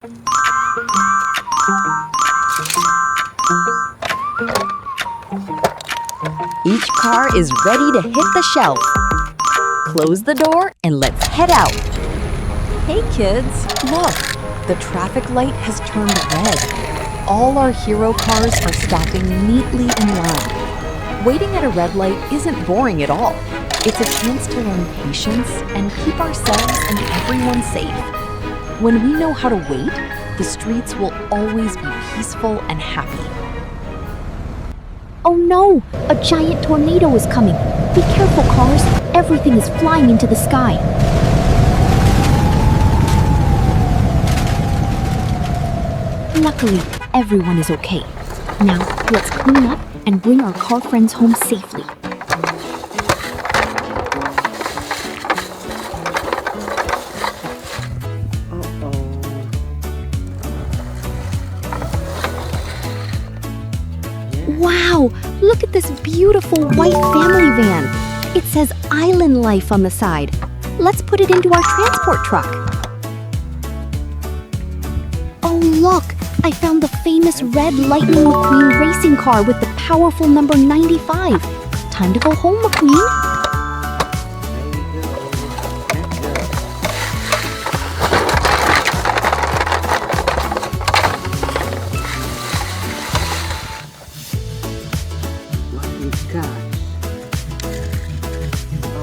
Each car is ready to hit the shelf. Close the door and let's head out. Hey kids, look, the traffic light has turned red. All our hero cars are stacking neatly in line. Waiting at a red light isn't boring at all. It's a chance to learn patience and keep ourselves and everyone safe. When we know how to wait, the streets will always be peaceful and happy. Oh no! A giant tornado is coming! Be careful, cars! Everything is flying into the sky! Luckily, everyone is okay. Now, let's clean up and bring our car friends home safely. Wow! Look at this beautiful white family van! It says Island Life on the side. Let's put it into our transport truck. Oh look! I found the famous red Lightning McQueen racing car with the powerful number 95. Time to go home, McQueen.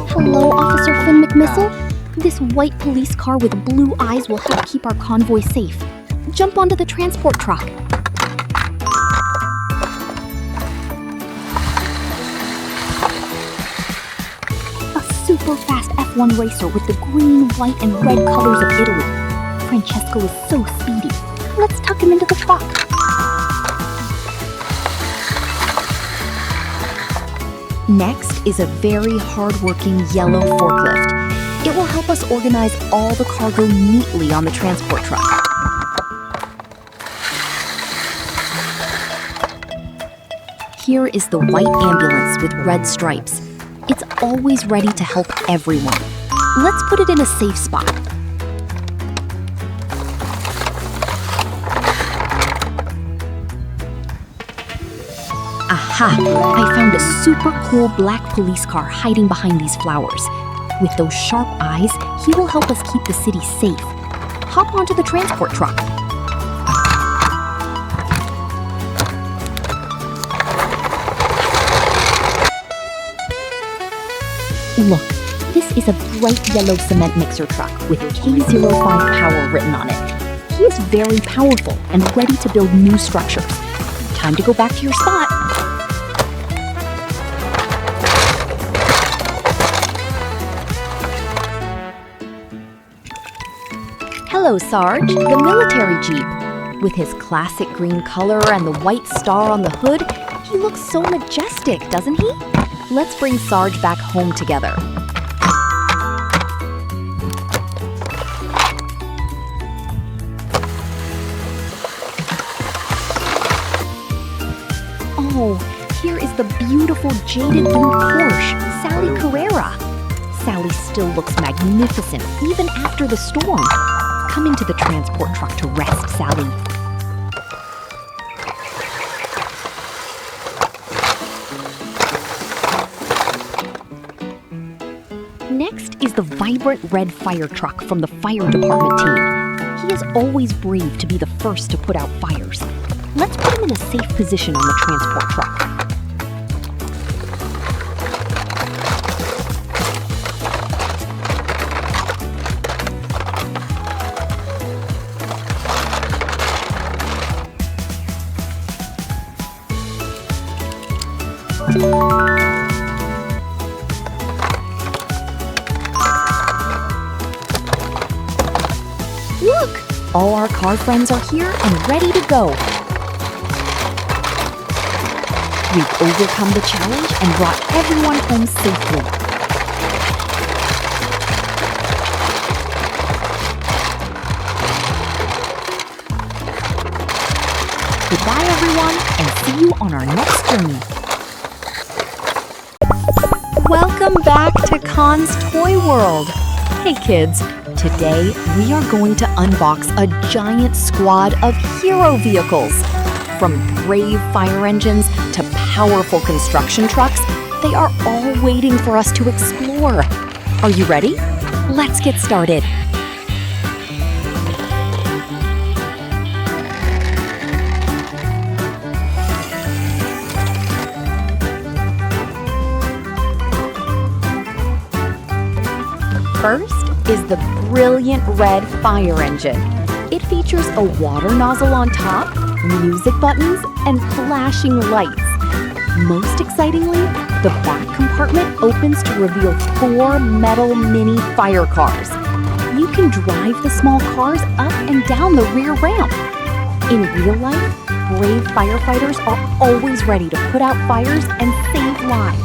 Hello, Officer Finn McMissile. This white police car with blue eyes will help keep our convoy safe. Jump onto the transport truck. A super fast F1 racer with the green, white, and red colors of Italy. Francesco is so speedy. Let's tuck him into the truck. Next is a very hard-working yellow forklift. It will help us organize all the cargo neatly on the transport truck. Here is the white ambulance with red stripes. It's always ready to help everyone. Let's put it in a safe spot. Aha! I found a super cool black police car hiding behind these flowers. With those sharp eyes, he will help us keep the city safe. Hop onto the transport truck. Look, this is a bright yellow cement mixer truck with K05 power written on it. He is very powerful and ready to build new structures. Time to go back to your spot. Hello, Sarge, the military Jeep. With his classic green color and the white star on the hood, he looks so majestic, doesn't he? Let's bring Sarge back home together. Oh, here is the beautiful jaded blue Porsche, Sally Carrera. Sally still looks magnificent even after the storm. Come into the transport truck to rest, Sally. Next is the vibrant red fire truck from the fire department team. He is always brave to be the first to put out fires. Let's put him in a safe position on the transport truck. Look! All our car friends are here and ready to go. We've overcome the challenge and brought everyone home safely. Goodbye, everyone, and see you on our next journey. Welcome back to Khan's Toy World. Hey kids, Today, we are going to unbox a giant squad of hero vehicles. From brave fire engines to powerful construction trucks, they are all waiting for us to explore. Are you ready? Let's get started. First is the brilliant red fire engine. It features a water nozzle on top, music buttons, and flashing lights. Most excitingly, the back compartment opens to reveal 4 metal mini fire cars. You can drive the small cars up and down the rear ramp. In real life, brave firefighters are always ready to put out fires and save lives.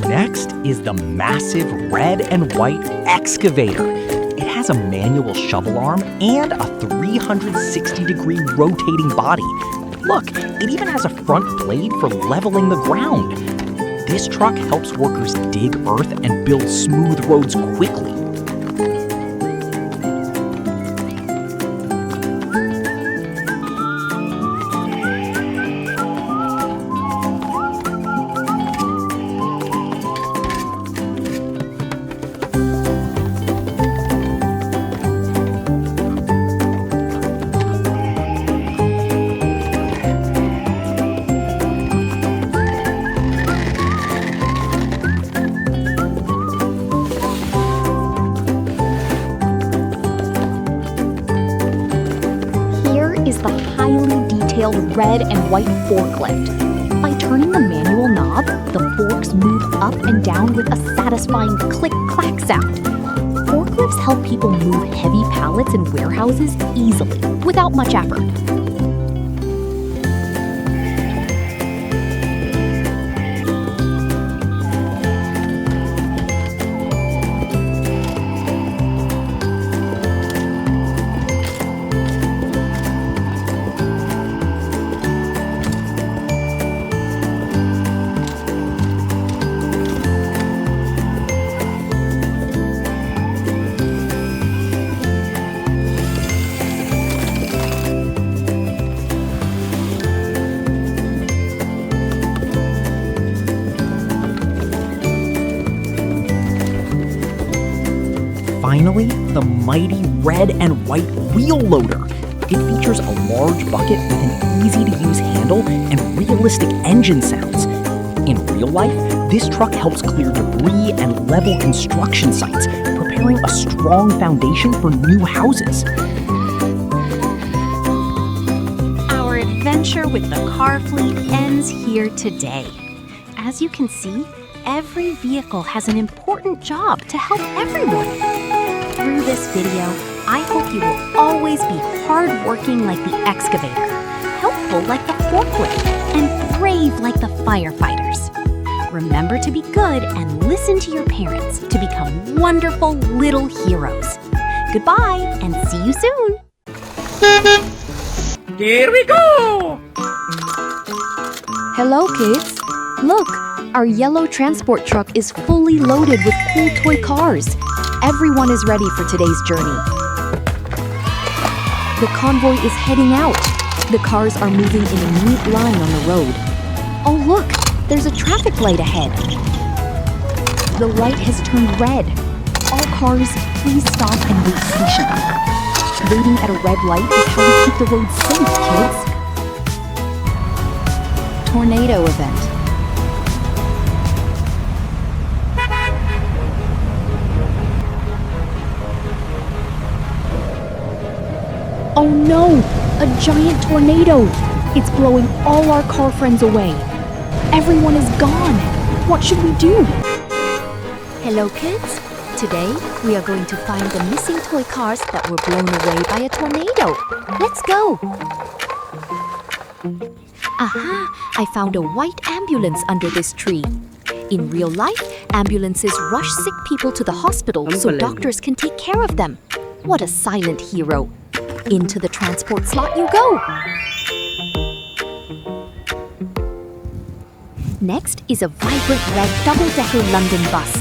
Next is the massive red and white excavator. It has a manual shovel arm and a 360-degree rotating body. Look, it even has a front blade for leveling the ground. This truck helps workers dig earth and build smooth roads quickly. Red and white forklift. By turning the manual knob, the forks move up and down with a satisfying click-clack sound. Forklifts help people move heavy pallets in warehouses easily, without much effort. finally, the mighty red and white wheel loader. It features a large bucket with an easy-to-use handle and realistic engine sounds. In real life, this truck helps clear debris and level construction sites, preparing a strong foundation for new houses. Our adventure with the car fleet ends here today. As you can see, every vehicle has an important job to help everyone. Through this video, I hope you will always be hardworking like the excavator, helpful like the forklift, and brave like the firefighters. Remember to be good and listen to your parents to become wonderful little heroes. Goodbye and see you soon! Here we go! Hello, kids. Look, our yellow transport truck is fully loaded with cool toy cars. Everyone is ready for today's journey. The convoy is heading out. The cars are moving in a neat line on the road. Oh look, there's a traffic light ahead. The light has turned red. All cars, please stop and wait patiently. Waiting at a red light is how we keep the roads safe, kids. Tornado event. Oh no! A giant tornado! It's blowing all our car friends away. Everyone is gone. What should we do? Hello, kids. Today, we are going to find the missing toy cars that were blown away by a tornado. Let's go! Aha! I found a white ambulance under this tree. In real life, ambulances rush sick people to the hospital so doctors can take care of them. What a silent hero. Into the transport slot you go! Next is a vibrant red double-decker London bus.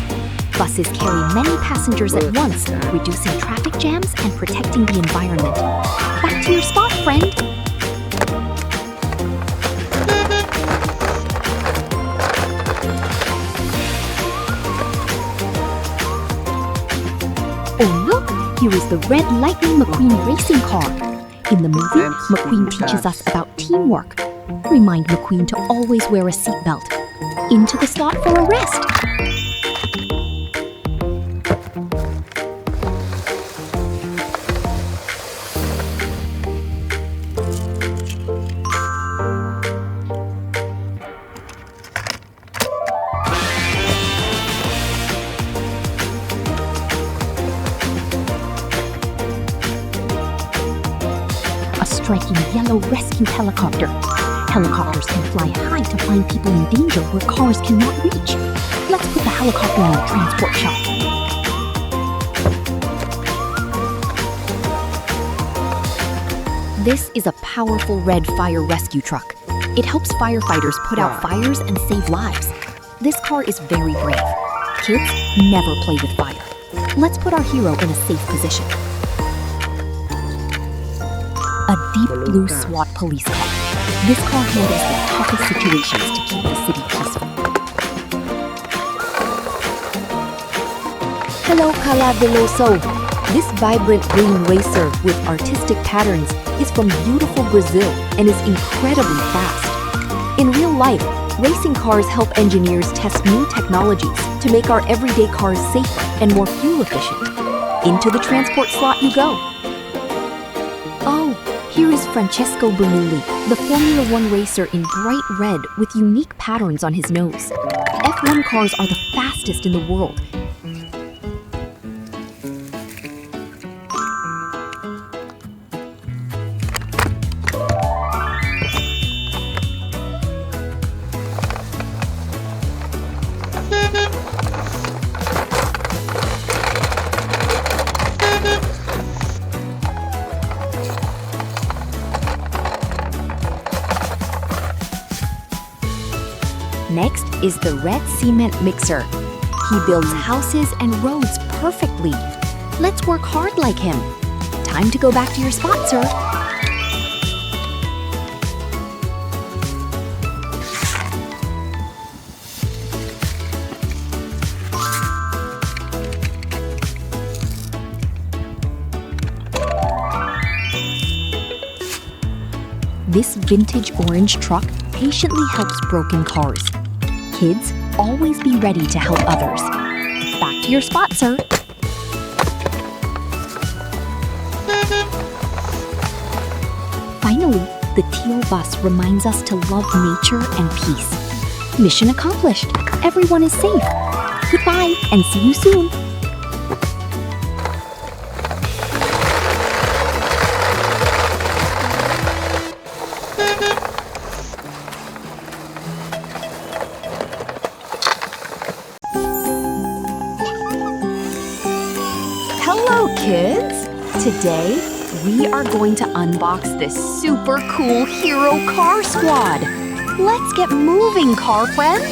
Buses carry many passengers at once, reducing traffic jams and protecting the environment. Back to your spot, friend! Oh look! Here is the red Lightning McQueen racing car. In the movie, McQueen teaches us about teamwork. Remind McQueen to always wear a seatbelt. Into the slot for a rest. Striking yellow rescue helicopter. Helicopters can fly high to find people in danger where cars cannot reach. Let's put the helicopter in the transport shop. This is a powerful red fire rescue truck. It helps firefighters put out fires and save lives. This car is very brave. Kids, never play with fire. Let's put our hero in a safe position. A deep blue SWAT police car. This car handles the toughest situations to keep the city peaceful. Hello, Calaveloso. This vibrant green racer with artistic patterns is from beautiful Brazil and is incredibly fast. In real life, racing cars help engineers test new technologies to make our everyday cars safer and more fuel efficient. Into the transport slot you go. Oh, here is Francesco Bernoulli, the Formula One racer in bright red with unique patterns on his nose. F1 cars are the fastest in the world. Next is the red cement mixer. He builds houses and roads perfectly. Let's work hard like him. Time to go back to your spot, sir. This vintage orange truck patiently helps broken cars. Kids, always be ready to help others. Back to your spot, sir. Finally, the teal bus reminds us to love nature and peace. Mission accomplished. Everyone is safe. Goodbye and see you soon. Hello, kids! Today, we are going to unbox this super cool hero car squad. Let's get moving, car friends!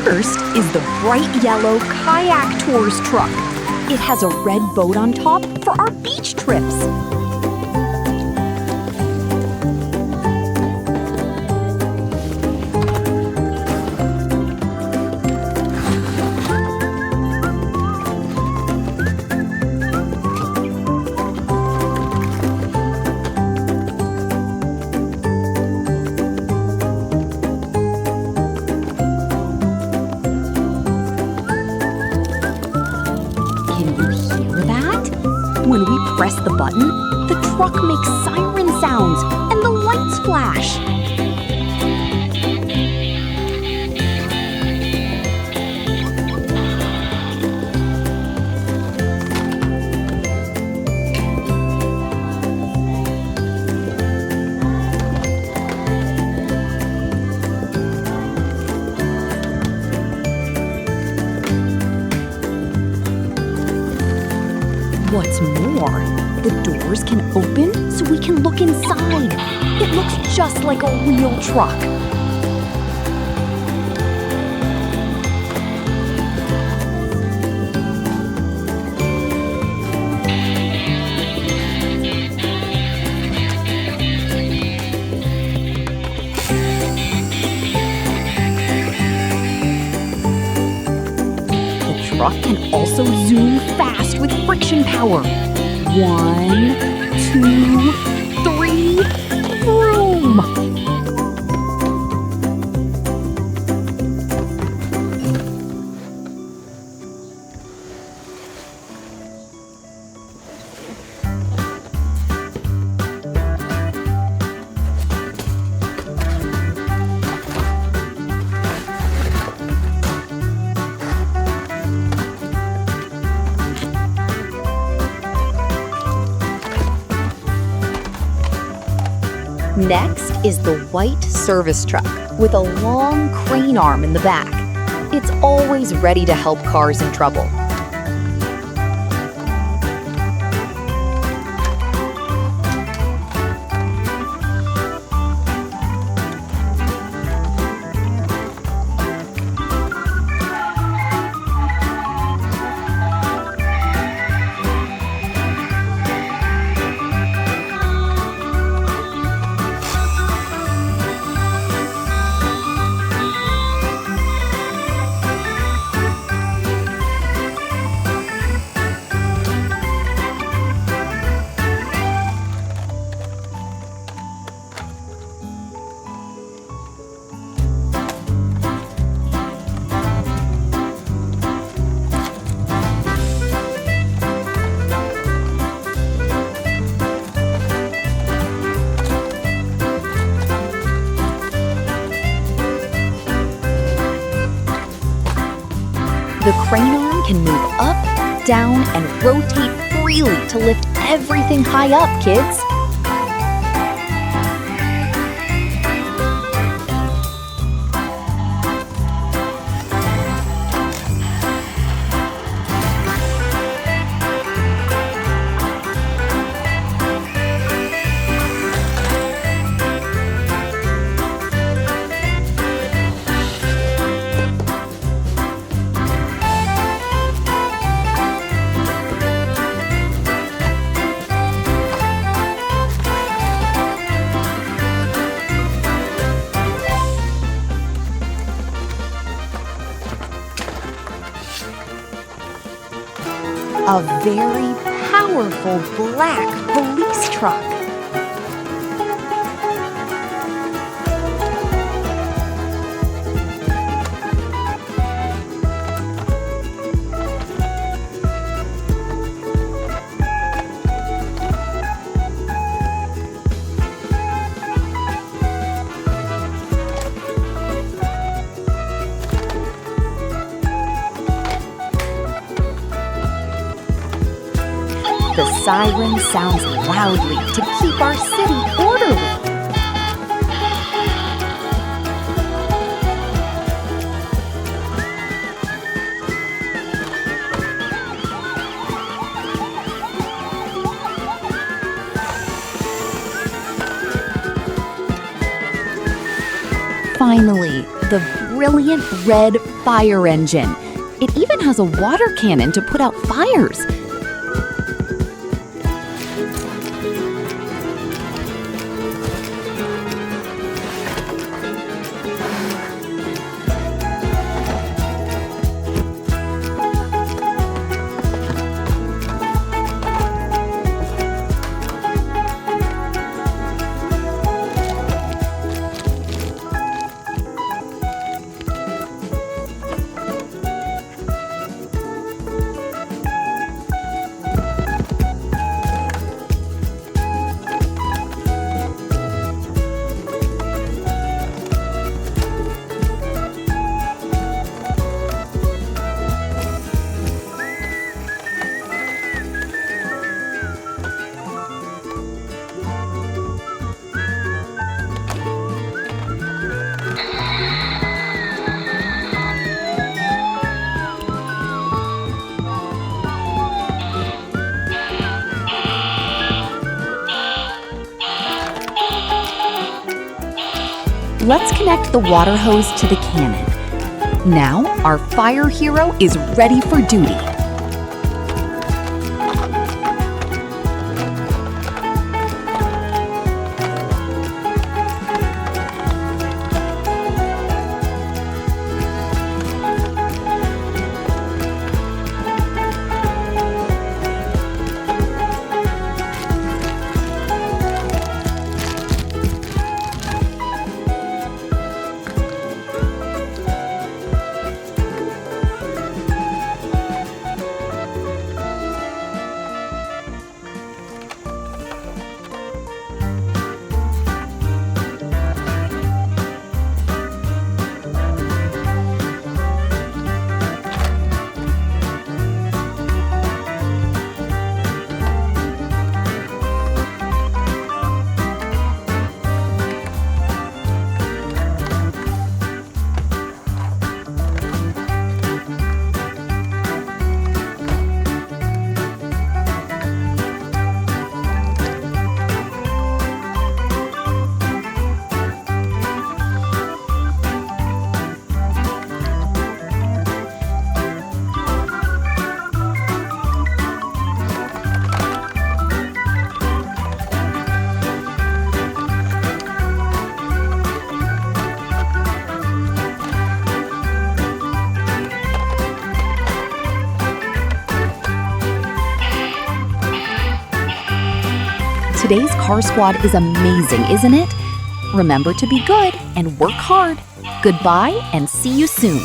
First is the bright yellow Kayak Tours truck. It has a red boat on top for our beach trips. When we press the button, the truck makes siren sounds and the lights flash. What's more, the doors can open so we can look inside. It looks just like a real truck. The truck can also zoom fast with friction power. 1, 2, 3, vroom! Next is the white service truck with a long crane arm in the back. It's always ready to help cars in trouble. The crane arm can move up, down, and rotate freely to lift everything high up, kids. A very powerful black police truck. The siren sounds loudly to keep our city orderly. Finally, the brilliant red fire engine. It even has a water cannon to put out fires. Let's connect the water hose to the cannon. Now, our fire hero is ready for duty. Today's Car Squad is amazing, isn't it? Remember to be good and work hard. Goodbye and see you soon.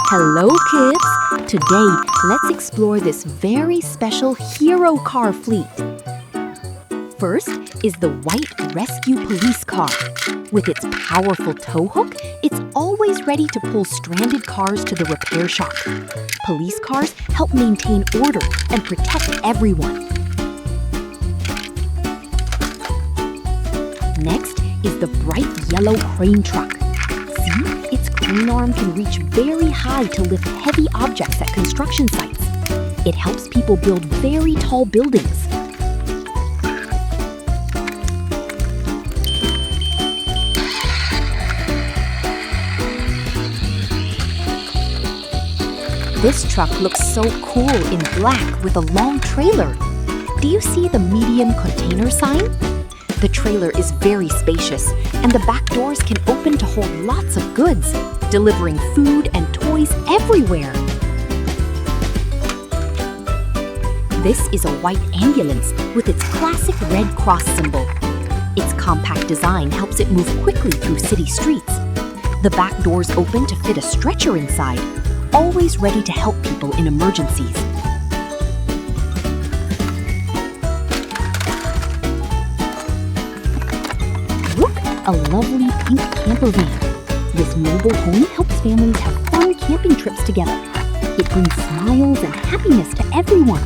Hello, kids. Today, let's explore this very special hero car fleet. First is the white rescue police car. With its powerful tow hook, it's always ready to pull stranded cars to the repair shop. Police cars help maintain order and protect everyone. Next is the bright yellow crane truck. See, its crane arm can reach very high to lift heavy objects at construction sites. It helps people build very tall buildings. This truck looks so cool in black with a long trailer. Do you see the medium container sign? The trailer is very spacious, and the back doors can open to hold lots of goods, delivering food and toys everywhere. This is a white ambulance with its classic red cross symbol. Its compact design helps it move quickly through city streets. The back doors open to fit a stretcher inside, always ready to help people in emergencies. Look, a lovely pink camper van. This mobile home helps families have fun camping trips together. It brings smiles and happiness to everyone.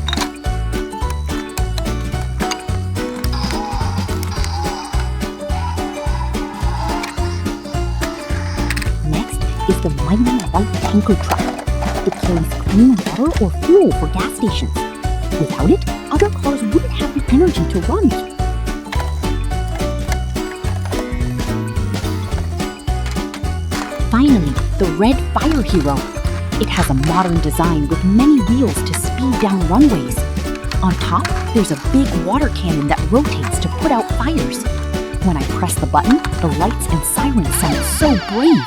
Next is the mighty white tanker truck. It carries clean water or fuel for gas stations. Without it, other cars wouldn't have the energy to run. Finally, the red fire hero. It has a modern design with many wheels to speed down runways. On top, there's a big water cannon that rotates to put out fires. When I press the button, the lights and sirens sound so brave.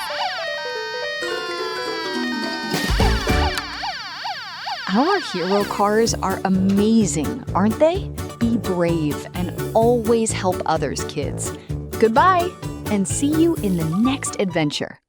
Our hero cars are amazing, aren't they? Be brave and always help others, kids. Goodbye, and see you in the next adventure.